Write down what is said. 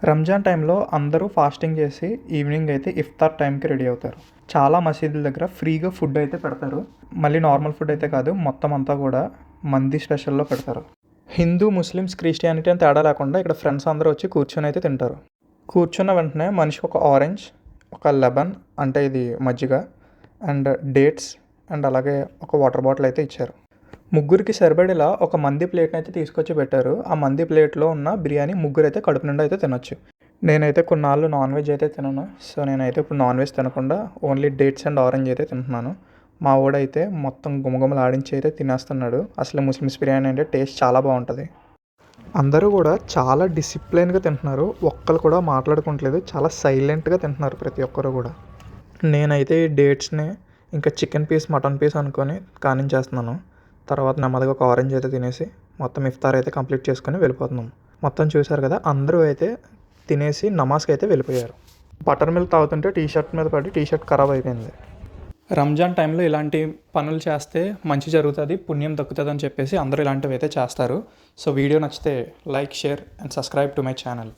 రంజాన్ టైంలో అందరూ ఫాస్టింగ్ చేసి ఈవినింగ్ అయితే ఇఫ్తార్ టైంకి రెడీ అవుతారు. చాలా మసీదుల దగ్గర ఫ్రీగా ఫుడ్ అయితే పెడతారు. మళ్ళీ నార్మల్ ఫుడ్ అయితే కాదు, మొత్తం అంతా కూడా మంది స్పెషల్లో పెడతారు. హిందూ, ముస్లిమ్స్, క్రిస్టియానిటీ అని తేడా లేకుండా ఇక్కడ ఫ్రెండ్స్ అందరూ వచ్చి కూర్చొని అయితే తింటారు. కూర్చున్న వెంటనే మనిషికి ఒక ఆరెంజ్, ఒక లెమన్ అంటే ఇది మజ్జిగ, అండ్ డేట్స్, అండ్ అలాగే ఒక వాటర్ బాటిల్ అయితే ఇచ్చారు. ముగ్గురికి సరిపడేలా ఒక మంది ప్లేట్ని అయితే తీసుకొచ్చి పెట్టారు. ఆ మంది ప్లేట్లో ఉన్న బిర్యానీ ముగ్గురు అయితే కడుపు నిండా అయితే తినొచ్చు. నేనైతే కొన్నాళ్ళు నాన్ వెజ్ అయితే తినను. సో నేనైతే ఇప్పుడు నాన్ వెజ్ తినకుండా ఓన్లీ డేట్స్ అండ్ ఆరెంజ్ అయితే తింటున్నాను. మా వాడైతే మొత్తం గుమగుమలు ఆడించి అయితే తినేస్తున్నాడు. అసలు ముస్లిమ్స్ బిర్యానీ అంటే టేస్ట్ చాలా బాగుంటుంది. అందరూ కూడా చాలా డిసిప్లైన్గా తింటున్నారు. ఒక్కరు కూడా మాట్లాడుకోవట్లేదు. చాలా సైలెంట్గా తింటున్నారు ప్రతి ఒక్కరు కూడా. నేనైతే ఈ డేట్స్ని ఇంకా చికెన్ పీస్, మటన్ పీస్ అనుకొని కానించేస్తున్నాను. తర్వాత నెమ్మదిగా ఒక ఆరెంజ్ అయితే తినేసి మొత్తం ఇఫ్తార్ అయితే కంప్లీట్ చేసుకొని వెళ్ళిపోతున్నాం. మొత్తం చూశారు కదా, అందరూ అయితే తినేసి నమాజ్కి అయితే వెళ్ళిపోయారు. బటర్ మిల్క్ తాగుతుంటే టీ షర్ట్ మీద పడి టీ షర్ట్ ఖరాబ్ అయిపోయింది. రంజాన్ టైంలో ఇలాంటి పనులు చేస్తే మంచి జరుగుతుంది, పుణ్యం దక్కుతుంది అని చెప్పేసి అందరూ ఇలాంటివి అయితే చేస్తారు. సో వీడియో నచ్చితే like, share and subscribe to my channel.